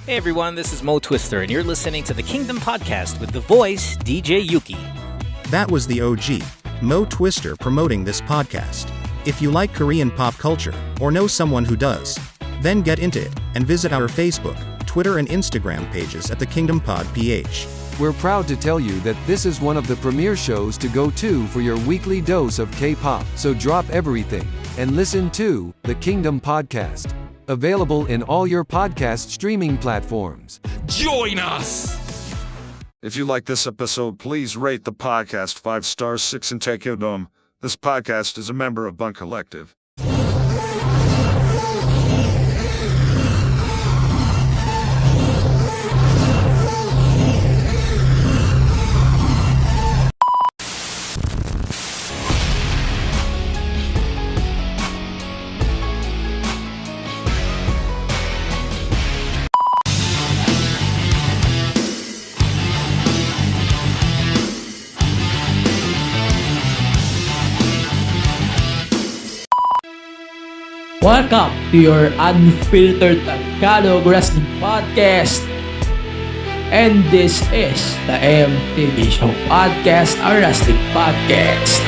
Hey everyone, this is Mo Twister, and you're listening to the Kingdom Podcast with the voice DJ Yuki. That was the OG, Mo Twister, promoting this podcast. If you like Korean pop culture, or know someone who does, then get into it, and visit our Facebook, Twitter and Instagram pages at the Kingdom Pod PH. We're proud to tell you that this is one of the premier shows to go to for your weekly dose of K-pop. So drop everything and listen to the Kingdom Podcast. Available in all your podcast streaming platforms. Join us! If you like this episode, please rate the podcast 5 stars, 6 and take your dome. This podcast is a member of Bun Collective. Welcome to your unfiltered Tagalog Wrestling Podcast. And this is the MTV Show Podcast, a wrestling podcast.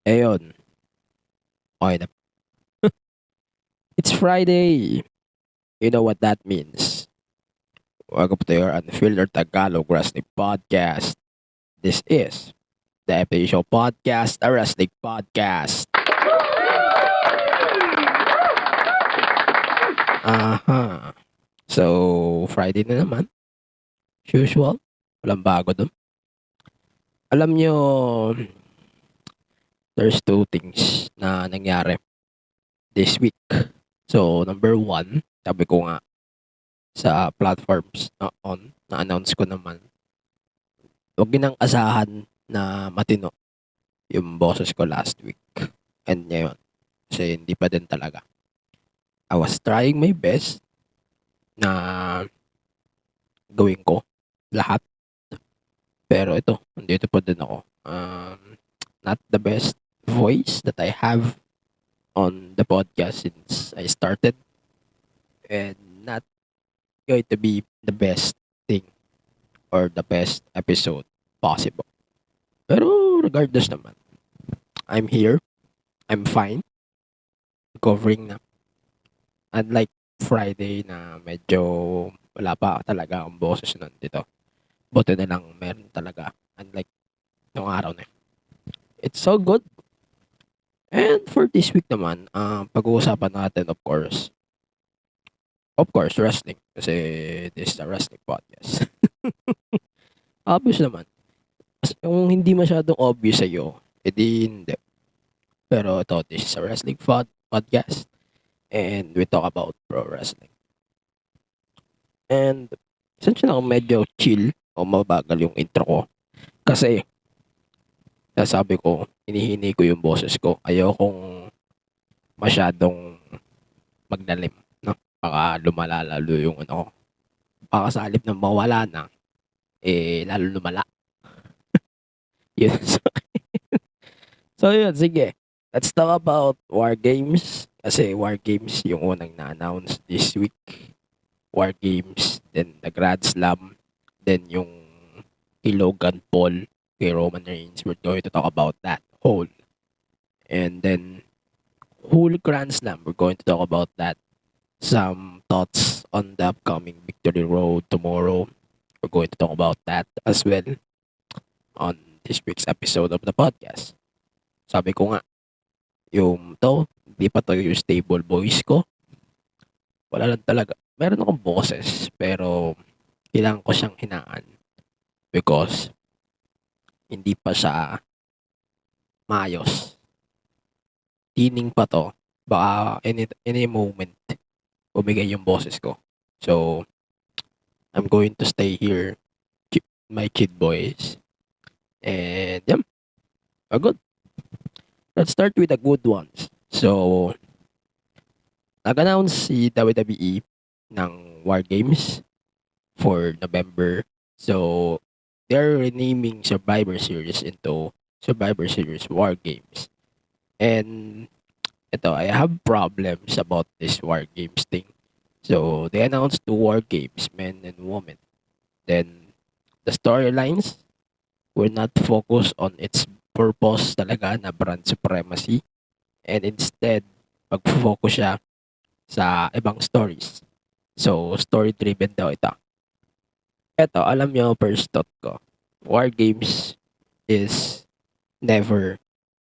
Ayun. Okay na. It's Friday. You know what that means. Welcome to your unfiltered Tagalog Wrestling Podcast. This is the AEW Show Podcast, a wrestling podcast. So, Friday na naman. As usual. Walang bago dun. Alam nyo, there's two things na nangyari this week. So, number one, sabi ko nga sa platforms na-announce ko naman, huwag nang asahan na matino yung boses ko last week. And ngayon, kasi hindi pa din talaga. I was trying my best na gawin ko lahat. Pero ito, nandito pa din ako. Not the best voice that I have on the podcast since I started, and not going to be the best thing or the best episode possible. Pero regardless naman, I'm here. I'm fine. Recovering na. Unlike Friday na medyo wala pa talaga ang boses nun dito. Buti na lang meron talaga. Unlike nung araw na yun. It's so good. And for this week naman, pag-uusapan natin of course, wrestling. Kasi this is a wrestling podcast. Obvious naman. Kung hindi masyadong obvious sa'yo, edi hindi. Pero ito, this is a wrestling podcast. And we talk about pro wrestling. And essentially ako medyo chill o mabagal yung intro ko. Kasi sabi ko, hinihini ko yung boses ko. Ayokong masyadong maglalim. No? Baka lumala lalo yung ano ko. Baka sa halip na mawala na, lalo lumala. Yun. So yun, sige. Let's talk about WarGames. Kasi WarGames yung unang na-announce this week. WarGames, then the Grand Slam, then yung kay Logan Paul, kay Roman Reigns. We're going to talk about that whole. And then, whole Grand Slam, we're going to talk about that. Some thoughts on the upcoming Victory Road tomorrow. We're going to talk about that as well on this week's episode of the podcast. Sabi ko nga, yung hindi pa to yung stable voice ko. Wala lang talaga. Meron akong boses, pero kailangan ko siyang hinaan. Because hindi pa siya maayos. tining pa 'to, baka any moment bumigay yung boses ko. So, I'm going to stay here, keep my kid voice, and yun, good. Let's start with the good ones. So, nag-announce si WWE ng WarGames for November. So, they're renaming Survivor Series into Survivor Series WarGames. And ito, I have problems about this WarGames thing. So, they announced two WarGames, men and women. Then, the storylines will not focus on its purpose talaga na brand supremacy. And instead, mag-focus siya sa ibang stories. So, story-driven daw ito. Eto, alam nyo, first thought ko, WarGames is never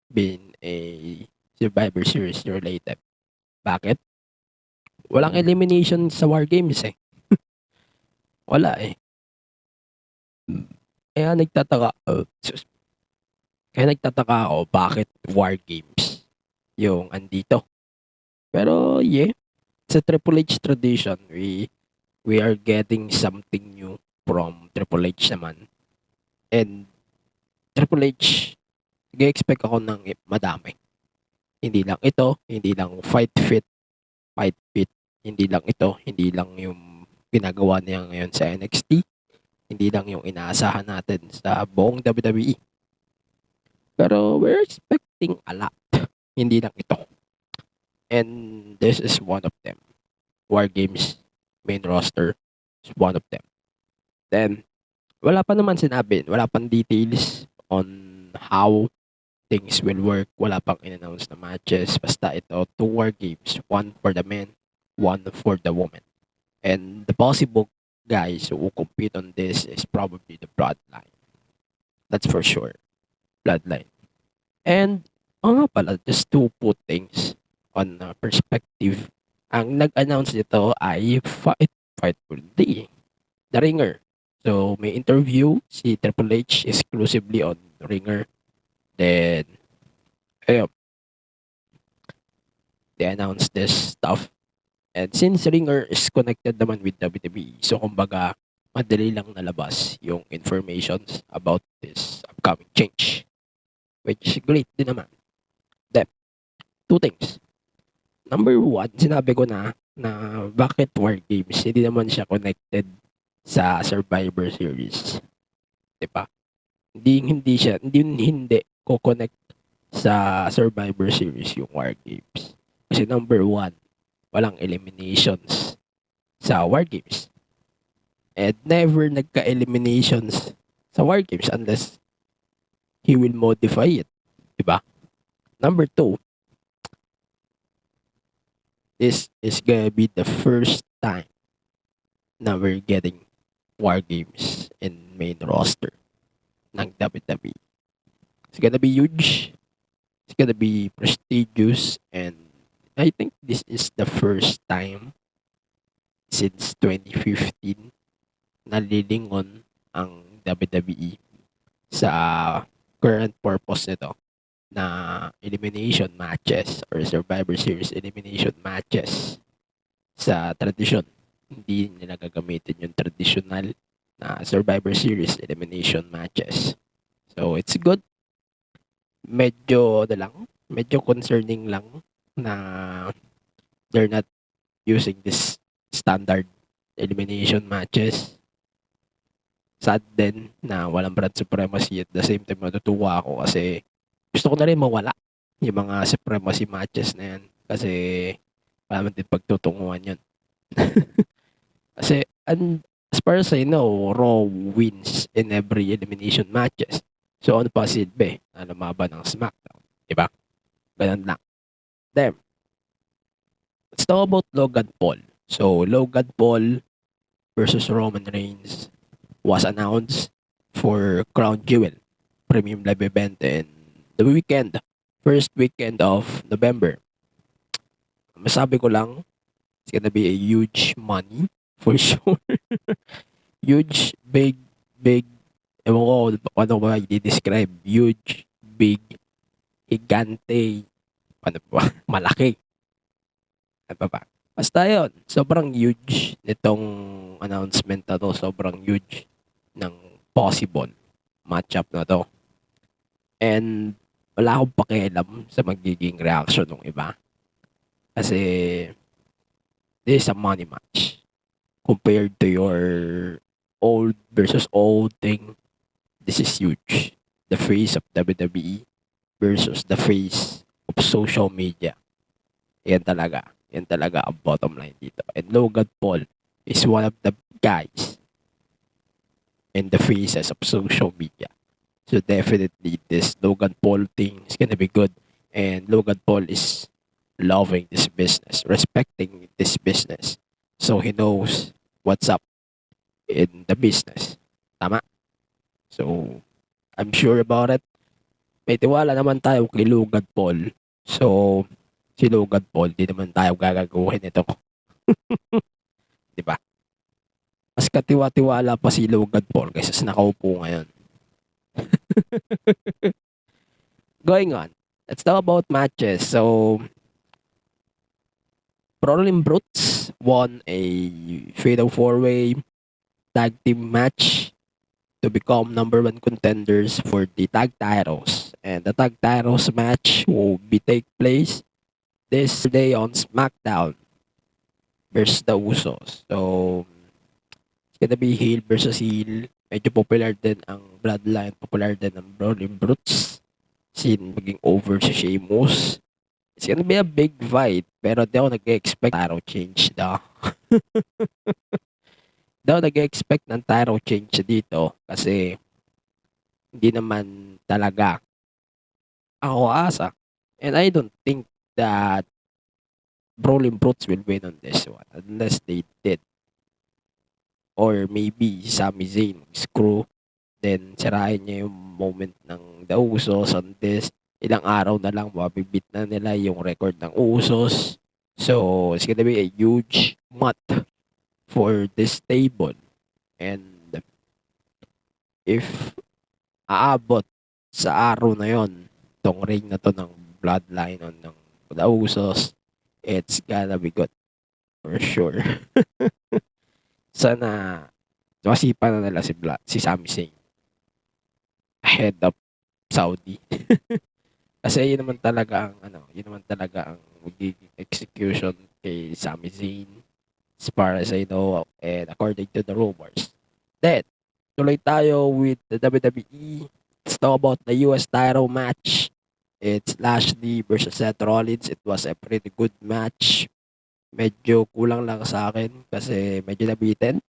been a Survivor Series related. Bakit? Walang elimination sa WarGames eh. Wala eh. Kaya nagtataka, kaya nagtataka ako bakit WarGames yung andito. Pero yeah, it's a Triple H tradition. We are getting something new from Triple H naman. And Triple H, nag-expect ako ng madami. Hindi lang ito, hindi lang fight fit, hindi lang ito, hindi lang yung ginagawa niya ngayon sa NXT, hindi lang yung inaasahan natin sa buong WWE. Pero we're expecting a lot. Hindi lang ito. And this is one of them. WarGames main roster is one of them. Then, wala pa naman sinabi, wala pang details on how things will work. Wala pang in-announce na matches. Basta ito, two WarGames. One for the men, one for the women. And the possible guys who will compete on this is probably the Bloodline. That's for sure. Bloodline. And, nga pala, just to put things on perspective, ang nag-announce nito ay Fightful Day. The Ringer. So, may interview si Triple H exclusively on Ringer. Then, ayun, they announced this stuff. And since Ringer is connected naman with WWE, so kumbaga, madali lang nalabas yung informations about this upcoming change. Which is great din naman. Then, two things. Number one, sinabi ko na bakit WarGames, hindi naman siya connected sa Survivor Series. Diba? Hindi ko-connect sa Survivor Series yung WarGames. Kasi number one, walang eliminations sa WarGames. And never nagka-eliminations sa WarGames unless he will modify it. Diba? Number two, this is gonna be the first time na we're getting WarGames in main roster ng WWE. It's gonna be huge. It's gonna be prestigious, and I think this is the first time since 2015 na lilingon ang WWE sa current purpose nito na elimination matches or Survivor Series elimination matches sa tradisyon. Hindi nila gagamitin yung traditional na Survivor Series elimination matches. So, it's good. Medyo concerning lang na they're not using this standard elimination matches. Sad din na walang brand supremacy, at the same time natutuwa ako kasi gusto ko na rin mawala yung mga supremacy matches na yan kasi wala man din pagtutunguhan yun. Kasi as far as I know, Raw wins in every elimination matches. So ano pa silbi na lumaban ng SmackDown, diba? Ganun lang. Then, let's talk about Logan Paul. So Logan Paul versus Roman Reigns was announced for Crown Jewel premium live event in the first weekend of November. Masabi ko lang, it's gonna be a huge money for sure. Huge, big, ewan ko ano ba i-describe. Huge, big, gigante Ano ba? Malaki. Ano pa ba? Basta yun, sobrang huge nitong announcement na to. Sobrang huge ng possible matchup na to. And wala akong pakialam sa magiging reaction ng iba. Kasi this is a money match. Compared to your old versus old thing, this is huge. The face of WWE versus the face of social media. Yan talaga. Yan talaga ang bottom line dito. And Logan Paul is one of the guys in the faces of social media. So definitely this Logan Paul thing is gonna be good. And Logan Paul is loving this business, respecting this business. So he knows what's up in the business. Tama? So I'm sure about it. May tiwala naman tayo kay Logan Paul. So si Logan Paul, di naman tayo gagaguhin ito. Di ba? Mas katiwa-tiwala pa si Logan Paul kaysa sa nakaupo ngayon. Going on. Let's talk about matches. So, Brawling Brutes won a Fatal 4-Way tag team match to become number 1 contenders for the tag titles. And the tag titles match will be take place this day on SmackDown versus the Usos. So, it's gonna be heel versus heel. Medyo popular din ang Bloodline, popular din ang Brawling Brutes. Sin maging over si Sheamus. It's gonna be a big fight, pero di ako nag-expect title change daw. Di ako nag-expect ng title change dito kasi hindi naman talaga ako asa. And I don't think that Brawling Brutes will win on this one unless they did. Or maybe Sami Zayn screw, then sirahin niya yung moment ng The Usos on this. Ilang araw na lang mabibit na nila yung record ng Usos. So it's gonna be a huge month for this stable. And if aabot sa araw na yon, tong ring na to ng Bloodline on ng The Usos, it's gonna be good for sure. Sana masipan na nila si Sami Zayn ahead of Saudi. Kasi yun naman talaga ang magiging execution kay Sami Zayn as far as I know and according to the rumors. Then, tuloy tayo with the WWE. Let's talk about the US title match. It's Lashley versus Seth Rollins. It was a pretty good match. Medyo kulang lang sa akin kasi medyo nabitin.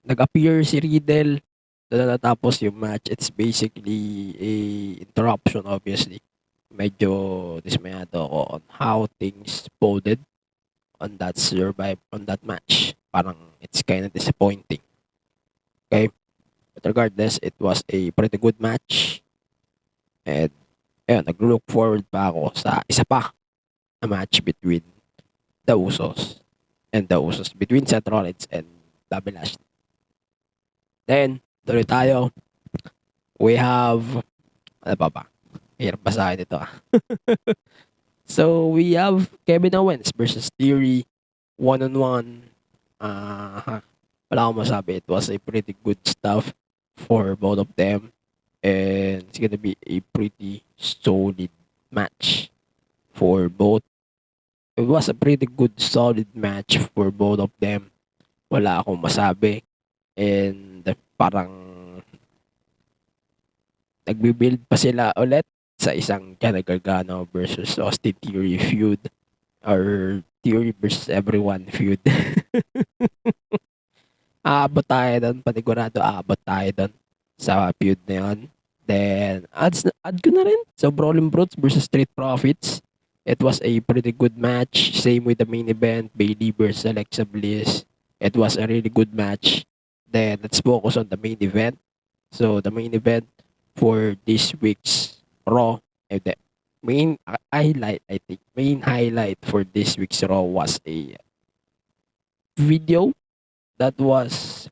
Nag-appear si Riddle. Doon na natapos yung match. It's basically a interruption obviously. Medyo dismayado ako on how things folded on that match. Parang it's kind of disappointing. Okay? But regardless, it was a pretty good match. And ayun, nag-look forward pa ako sa isa pa na match between the Usos between Seth Rollins and Bobby Lashley. Then, tuloy tayo. We have, ano ba? Hirap basahin ito So, we have Kevin Owens versus Theory. One-on-one. Wala akong masabi. It was a pretty good stuff for both of them. And it's gonna be a pretty solid match for both. It was a pretty good solid match for both of them. Wala akong masabi. And parang nagbi-build pa sila ulit sa isang Johnny Gargano versus Austin Theory feud or Theory versus everyone feud. Aabot tayo doon, panigurado aabot tayo doon sa feud na yun. Then, add ko na rin. So, Brawling Brutes versus Street Profits. It was a pretty good match. Same with the main event, Bayley versus Alexa Bliss. It was a really good match. Then, let's focus on the main event. So, the main event for this week's Raw, the main highlight for this week's Raw was a video that was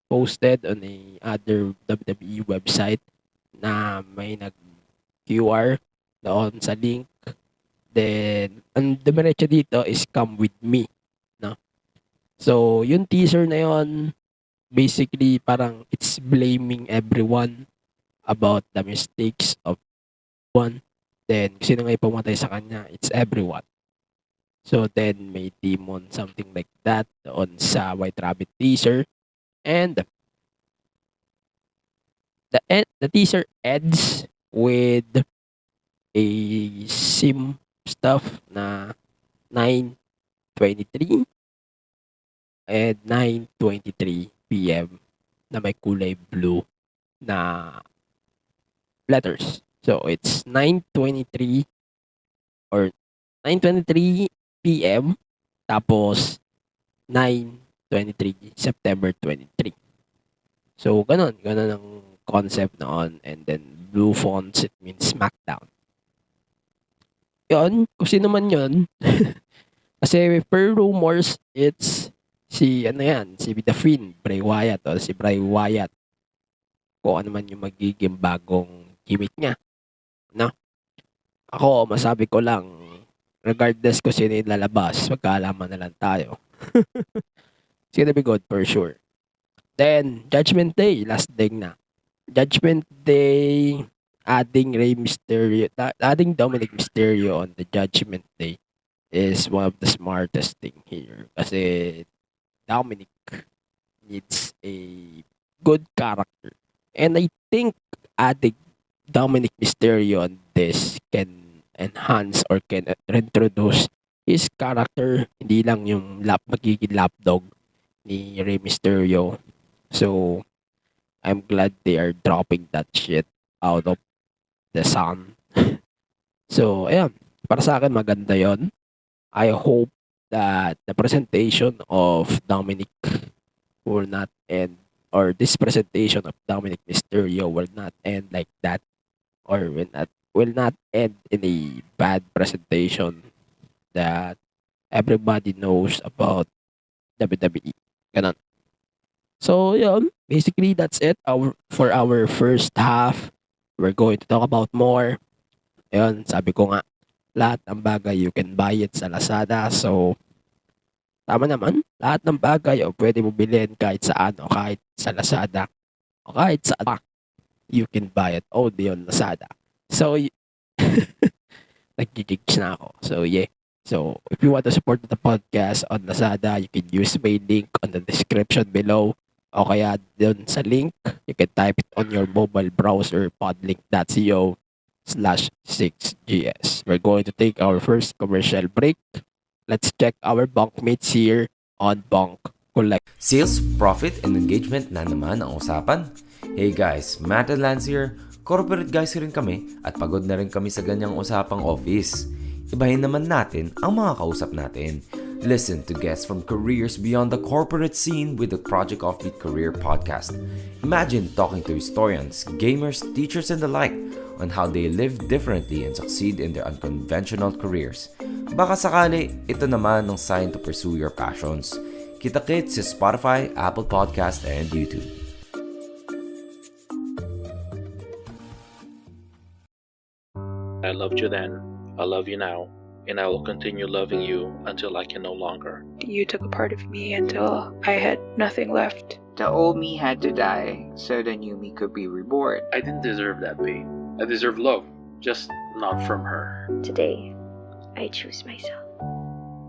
posted on a other WWE website na may nag-QR doon sa link. Then, ang dumiretso dito is Come With Me. No? So, yung teaser na yon basically parang it's blaming everyone about the mistakes of one. Then, sino nga yung pumatay sa kanya? It's everyone. So, then may demon, something like that on sa White Rabbit teaser. And, the teaser ends with a sim stuff na 9:23 and 9:23 PM na may kulay blue na letters. So it's 9:23 or 9:23 PM tapos 9:23 September 23. So ganun ang concept noon, and then blue fonts, it means SmackDown. Yun, kung sino man yun. Kasi per rumors, it's si The Fiend, Bray Wyatt, o si Bray Wyatt. Kung ano man yung magiging bagong gimmick niya. No? Ako, masabi ko lang, regardless kung sino yung lalabas, magkaalaman na lang tayo. It's gonna be good for sure. Then, Judgment Day, last day na. Judgment Day, adding Dominic Mysterio on the Judgment Day is one of the smartest thing here. Kasi Dominic needs a good character. And I think adding Dominic Mysterio on this can enhance or can reintroduce his character. Hindi lang yung magiging lapdog ni Rey Mysterio. So, I'm glad they are dropping that shit out of the sun. So, ayan. Para sa akin, maganda yon. I hope that the presentation of Dominic will not end, or this presentation of Dominic Mysterio will not end like that, or will not end in a bad presentation that everybody knows about WWE. Ganon. So, yun. Basically, that's it for our first half. We're going to talk about more. Yun, sabi ko nga, lahat ng bagay you can buy it sa Lazada. So, tama naman. Lahat ng bagay o pwede mo bilhin kahit saan o kahit sa Lazada o kahit sa you can buy it only on Lazada. So, nag-gigs na ako. So, yeah. So, if you want to support the podcast on Lazada, you can use my link on the description below. O kaya dun sa link, you can type it on your mobile browser, podlink.co/6gs. We're going to take our first commercial break. Let's check our bunkmates here on Bunk Collect. Sales, profit, and engagement na naman ang usapan. Hey guys, Matt and Lance here. Corporate guys rin kami at pagod na rin kami sa ganyang usapang office. Ibahin naman natin ang mga kausap natin. Listen to guests from careers beyond the corporate scene with the Project Offbeat Career Podcast. Imagine talking to historians, gamers, teachers, and the like on how they live differently and succeed in their unconventional careers. Baka sakali, ito naman ang sign to pursue your passions. Kita-kits sa Spotify, Apple Podcast, and YouTube. I loved you then, I love you now, and I will continue loving you until I can no longer. You took a part of me until I had nothing left. The old me had to die so the new me could be reborn. I didn't deserve that pain. I deserve love, just not from her. Today, I choose myself.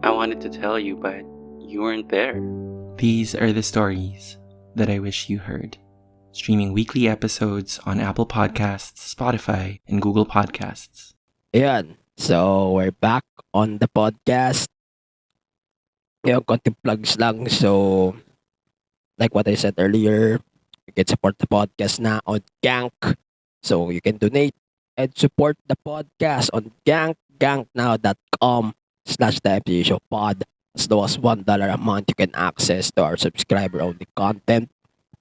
I wanted to tell you, but you weren't there. These are the stories that I wish you heard. Streaming weekly episodes on Apple Podcasts, Spotify, and Google Podcasts. Ayan. So, we're back on the podcast. Yung konting plugs lang. So, like what I said earlier, you can support the podcast na on Gank. So, you can donate and support the podcast on ganknow.com/TheMTGShowPod. As low as $1 a month, you can access to our subscriber-only content.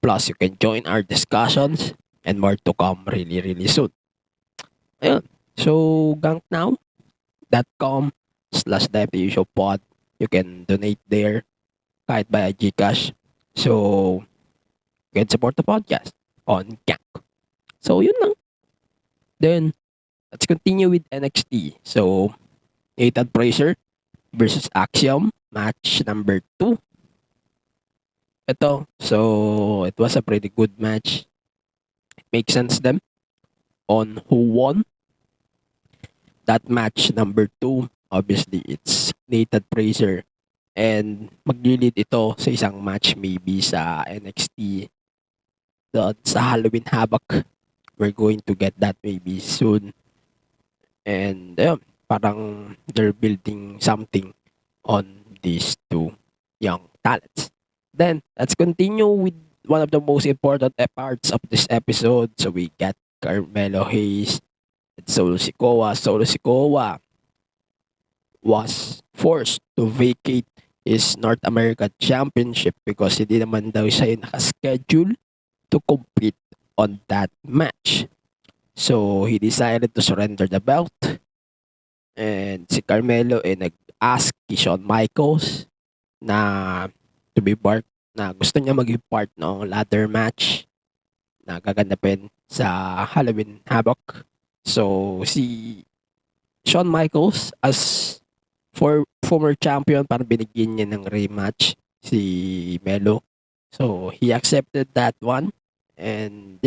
Plus, you can join our discussions and more to come really, really soon. Ayun. So, ganknow.com/TheMTGShowPod. You can donate there kahit via Gcash. So, you can support the podcast on Gank. So, yun lang. Then, let's continue with NXT. So, Nathan Fraser versus Axiom, match number 2. Ito, so it was a pretty good match. It makes sense then on who won that match number 2. Obviously, it's Nathan Fraser. And maglilid ito sa isang match maybe sa NXT doon sa Halloween Havoc. We're going to get that maybe soon. And parang they're building something on these two young talents. Then, let's continue with one of the most important parts of this episode. So, we got Carmelo Hayes at Solo Sikoa. Solo Sikoa was forced to vacate his North American Championship because hindi naman daw siya nakaschedule to compete on that match. So, he decided to surrender the belt. And si Carmelo nag-ask kay Shawn Michaels na to be part, na gusto niya maging part ng ladder match na gaganapin sa Halloween Havoc. So, si Shawn Michaels as former champion, parang binigyan niya ng rematch si Melo. So, he accepted that one. And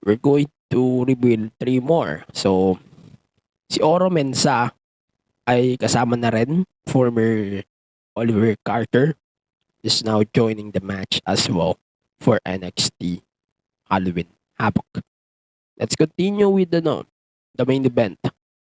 we're going to reveal 3 more. So, si Oro Mensah ay kasama na rin. Former Oliver Carter is now joining the match as well for NXT Halloween Havoc. Let's continue with the main event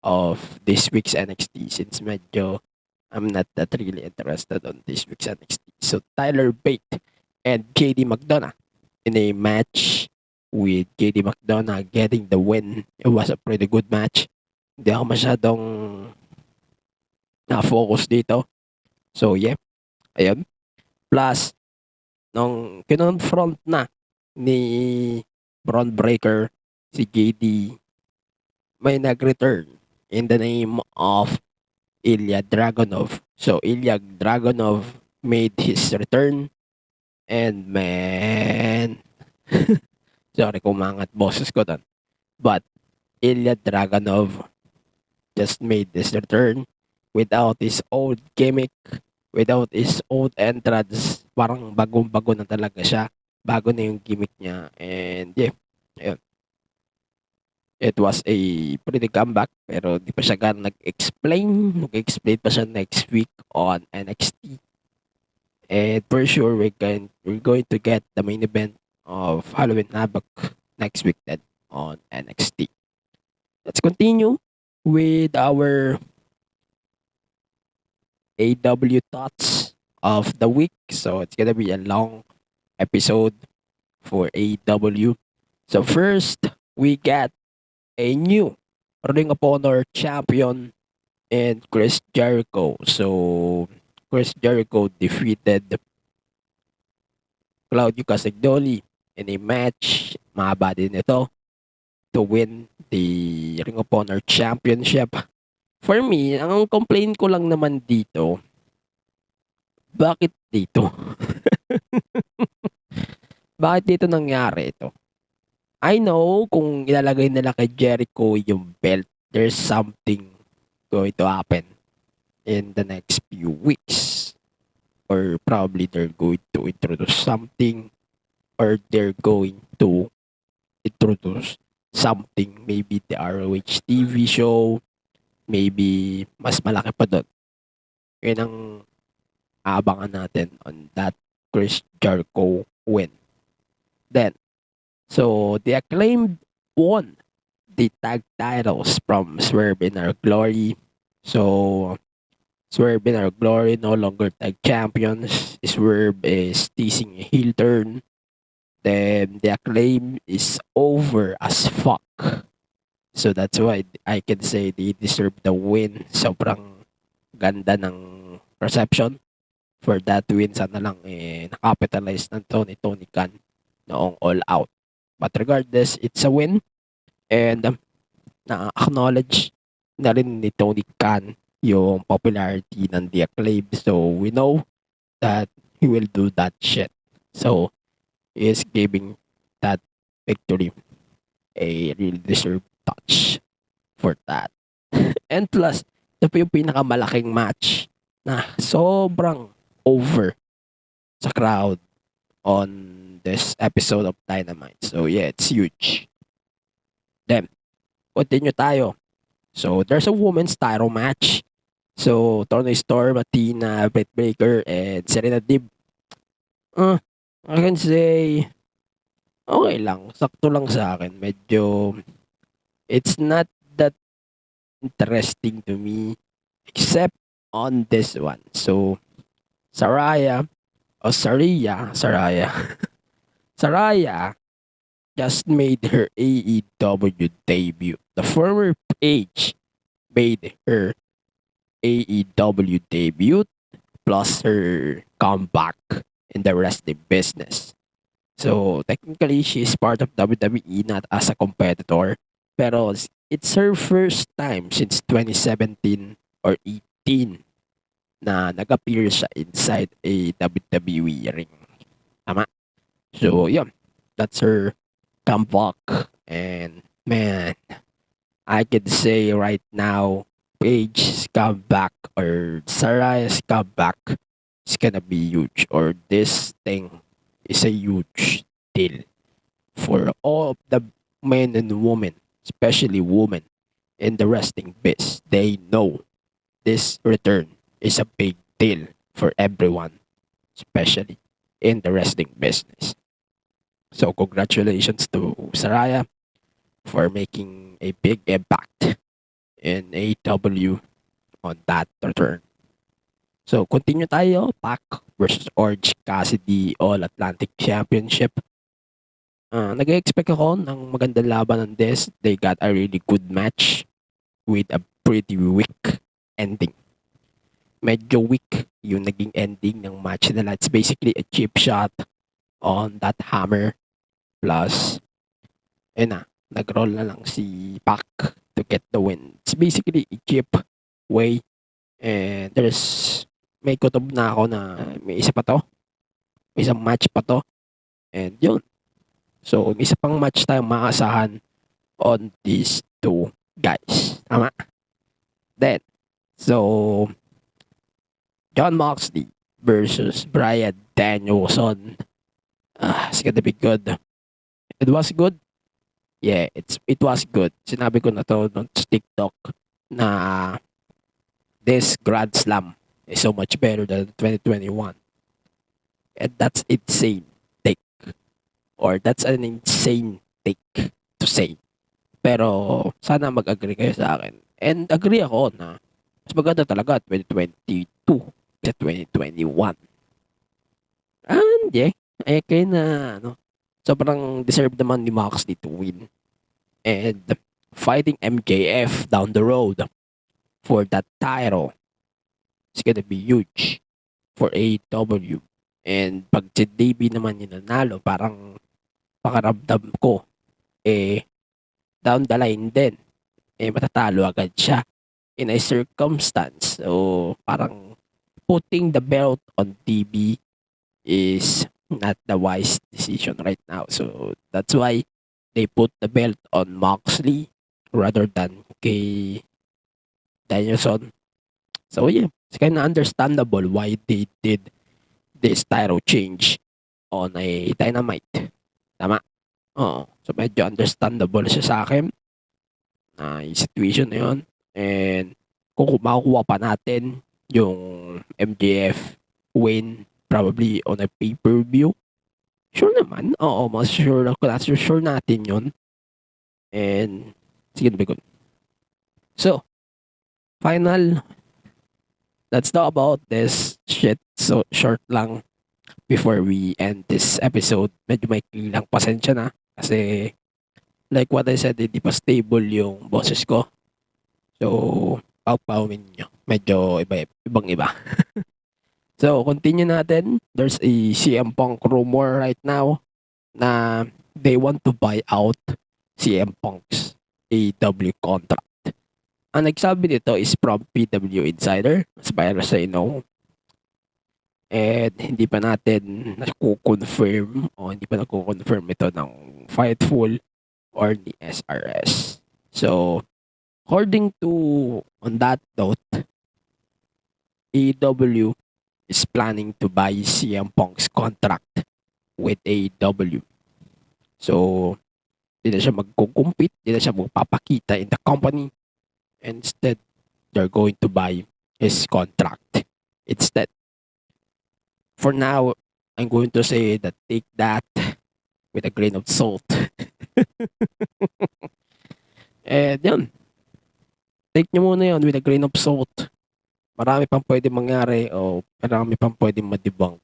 of this week's NXT since medyo I'm not that really interested on this week's NXT. So, Tyler Bate and JD McDonough in a match with JD McDonough getting the win. It was a pretty good match. Hindi ako masyadong na-focus dito. So, yeah. Ayun. Plus, nung kinonfront na ni Braun Breaker si JD, may nag-return in the name of Ilya Dragunov. So, Ilya Dragunov made his return. And man, sorry kung mangat boses ko doon. But Ilya Dragunov just made this return without his old gimmick, without his old entrance. Parang bagong-bago na talaga siya. Bago na yung gimmick niya. And yeah, ayun. It was a pretty comeback pero di pa siya gano'n nag-explain. Nag-explain pa siya next week on NXT. And for sure, we're going to get the main event of Halloween Havoc next week then on NXT. Let's continue with our AEW thoughts of the week. So it's gonna be a long episode for AEW. So first, we got a new Ring of Honor champion and Chris Jericho. So Chris Jericho defeated Claudio Castagnoli in a match, mahaba din ito, to win the Ring of Honor Championship. For me, ang complaint ko lang naman dito, bakit dito? Bakit dito nangyari ito? I know kung ilalagay nila kay Jericho yung belt, there's something going to happen in the next few weeks, or probably they're going to introduce something, or they're going to introduce something, maybe the ROH TV show, maybe mas malaki pa doon. Yun ang aabangan natin on that Chris Jericho win. Then, so the Acclaimed won the tag titles from Swerve in Our Glory. So, Swerve in Our Glory no longer tag champions. Swerve is teasing a heel turn. Then the Acclaim is over as fuck. So that's why I can say they deserve the win. Sobrang ganda ng reception for that win. Sana lang nakapitalize ng Tony Khan noong All Out. But regardless, it's a win. And na-acknowledge na rin ni Tony Khan yung popularity ng The Acclaim. So, we know that he will do that shit. So, he is giving that victory a really deserved touch. for that. And plus, ito pa yung pinakamalaking match na sobrang over sa crowd on this episode of Dynamite. So yeah, it's huge. Then, continue tayo. So, there's a women's title match. So, Toni Storm, Athena, Britt Baker, and Serena Deeb. I can say, okay lang. Sakto lang sa akin. Medyo, it's not that interesting to me. Except on this one. So, Saraya, Saraya just made her AEW debut. The former Paige made her AEW debut plus her comeback in the wrestling business. So technically, she's part of WWE not as a competitor, pero it's her first time since 2017 or 18 na nag-appear siya inside a WWE ring. Tama? So, yeah. That's her comeback. And, man, I could say right now, Paige's comeback or Saraya's comeback is gonna be huge. Or this thing is a huge deal for all of the men and women, especially women in the wrestling biz. They know this return is a big deal for everyone, especially in the wrestling business. So congratulations to Saraya for making a big impact in AEW on that return. So continue tayo, Pac versus Orange Cassidy All Atlantic Championship. Nag-expect ako ng magandang laban on this. They got a really good match with a pretty weak ending. Medyo weak yung naging ending ng match nila. It's basically a cheap shot on that hammer. Plus, nag-roll na lang si Pac to get the win. It's basically a cheap way. And may kutob na ako na may isa pa to. May isang match pa to. And yun. So, may isa pang match tayong maasahan on these two guys. Tama? Then, so, John Moxley versus Bryan Danielson. It's gonna be good. It was good. Yeah, it was good. Sinabi ko na to sa TikTok na this Grand Slam is so much better than 2021. And that's insane take. Or that's an insane take to say. Pero sana mag-agree kayo sa akin. And agree ako na mas maganda talaga 2022 sa 2021. And yeah, kaya na sobrang deserve naman ni Moxley to win. And fighting MJF down the road for that title is gonna be huge for AEW. And pag si Davey naman yung nanalo, parang pakaramdam ko, down the line din, matatalo agad siya in a circumstance. So, parang putting the belt on DB is not the wise decision right now. So, that's why they put the belt on Moxley rather than kay Danielson. So, yeah, it's kind of understandable why they did this title change on a Dynamite. Tama? Oo. So, medyo understandable siya sa akin na yung situation na yun. And kung makukuha pa natin yung MJF win probably on a pay-per-view, sure naman. Oo, mas sure natin yun. And sige na good. So, final, let's talk about this shit. So, short lang before we end this episode. Medyo may lang, pasensya na. Kasi, like what I said, hindi pa stable yung boses ko. So, pawpawin nyo. Medyo ibang-iba. So, continue natin. There's a CM Punk rumor right now na they want to buy out CM Punk's AEW contract. Ang nagsabi nito is from PW Insider, as far as I know. And hindi pa natin nakukonfirm o hindi pa nakukonfirm ito ng Fightful or ni SRS. So, According to on that note, AEW is planning to buy CM Punk's contract with AEW. So, di na siya magkukumpit, di na siya magpapakita in the company. Instead, they're going to buy his contract. Instead, for now, I'm going to say that take that with a grain of salt. And yun, take nyo muna yun with a grain of salt. Marami pang pwede mangyari o marami pang pwede ma-debunk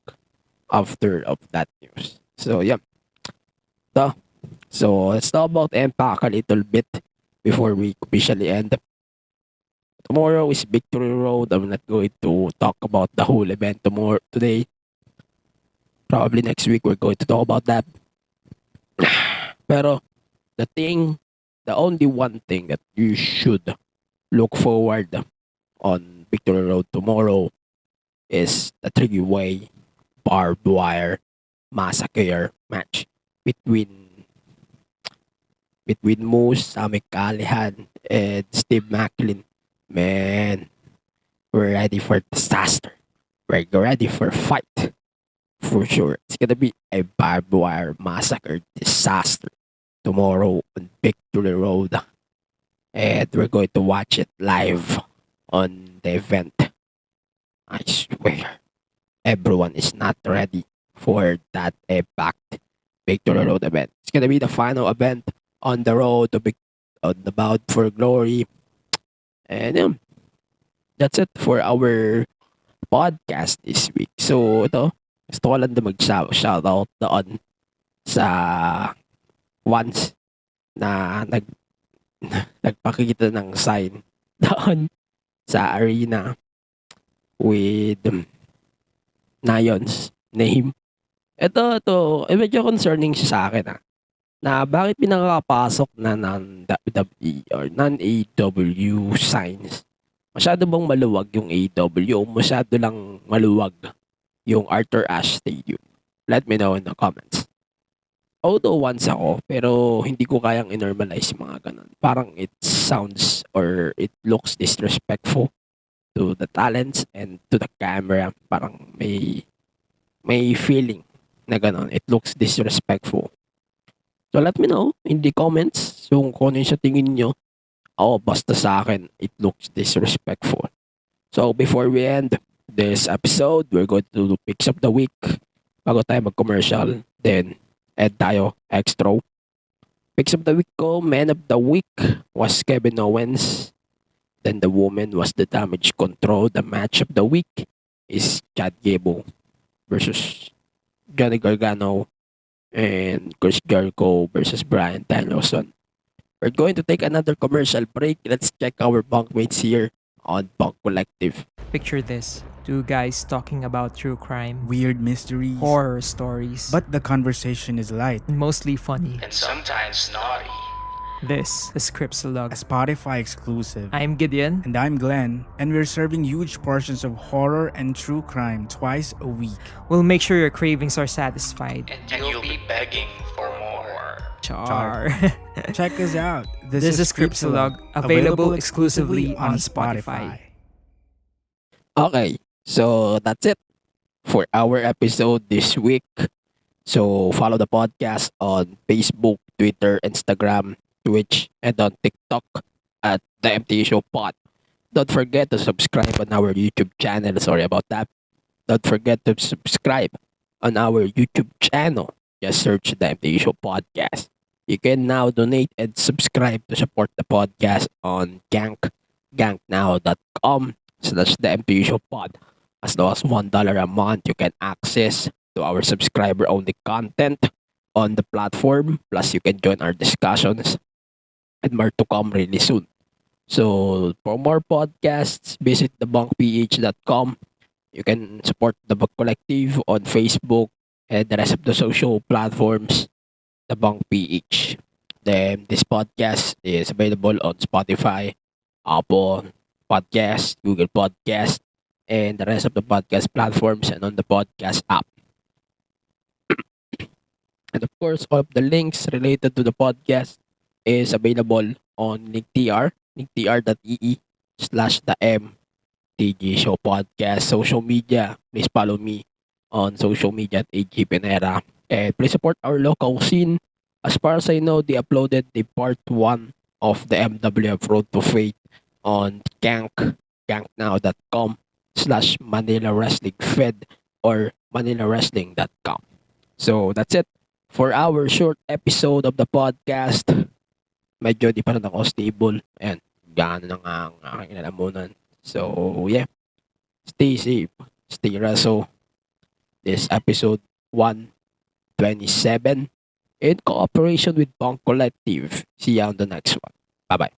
after of that news. So, yeah. So, let's talk about Impact a little bit before we officially end. Tomorrow is Victory Road. I'm not going to talk about the whole event today. Probably next week we're going to talk about that. Pero the only one thing that you should look forward on Victory Road tomorrow is the three-way barbed wire massacre match between Moose, Sami Callihan, and Steve Macklin. Man, we're ready for disaster. We're ready for fight. For sure. It's gonna be a barbed wire massacre disaster tomorrow on Victory Road. And we're going to watch it live on the event. I swear, everyone is not ready for that Impact Victory Road event. It's gonna be the final event on the road to on the Bound for Glory. And that's it for our podcast this week. So ito, gusto ko lang na mag-shoutout doon sa once na nagpakita ng sign doon sa arena with Nayon's name. Ito, medyo concerning siya sa akin na bakit pinakapasok na non-WWE or non-AEW signs. Masyado bang maluwag yung AEW o masyado lang maluwag yung Arthur Ashe Stadium? Let me know in the comments. Although once ako, pero hindi ko kayang i-normalize yung mga ganun. Parang it sounds or it looks disrespectful to the talents and to the camera. Parang may feeling na ganun. It looks disrespectful. So let me know in the comments kung ano yung sa tingin nyo. Basta sa akin, it looks disrespectful. So before we end this episode, we're going to do picks of the week. Bago tayo mag-commercial, then add tayo extra. Picks of the week ko, man of the week was Kevin Owens. Then the woman was the Damage Control. The match of the week is Chad Gable versus Johnny Gargano and Chris Jericho versus Bryan Danielson. We're going to take another commercial break. Let's check our bunkmates here on Bunk Collective. Picture this. Two guys talking about true crime, weird mysteries, horror stories. But the conversation is light and mostly funny. And sometimes naughty. This is Cripsilog, a Spotify exclusive. I'm Gideon. And I'm Glenn. And we're serving huge portions of horror and true crime twice a week. We'll make sure your cravings are satisfied. And you'll be begging for more. Char. Check us out. This is Cripsilog, available exclusively on Spotify. Okay, so that's it for our episode this week. So follow the podcast on Facebook, Twitter, Instagram, Twitch, and on TikTok at the MT Show Pod. Don't forget to subscribe on our YouTube channel. Sorry about that. Don't forget to subscribe on our YouTube channel. Just search the MT Show Podcast. You can now donate and subscribe to support the podcast on ganknow.com. So that's the MT Show Pod. As low as $1 a month, you can access to our subscriber-only content on the platform. Plus, you can join our discussions and more to come really soon. So, for more podcasts, visit thebunkph.com. You can support the Bunk Collective on Facebook and the rest of the social platforms, the Bunk PH. Then, this podcast is available on Spotify, Apple Podcast, Google Podcast, and the rest of the podcast platforms and on the podcast app. And of course, all of the links related to the podcast is available on linktr, /the MTG Show Podcast. Social media, please follow me on social media at AG Pinera. And please support our local scene. As far as I know, they uploaded the part 1 of the MWF Road to Fate on ganknow.com/Manila Wrestling Fed or ManilaWrestling.com. So that's it for our short episode of the podcast. Medyo di pa rin ako stable. Ayan, gaano na nga ang aking inalamunan. So, yeah. Stay safe. Stay reso. This episode 127 in cooperation with Punk Collective. See you on the next one. Bye-bye.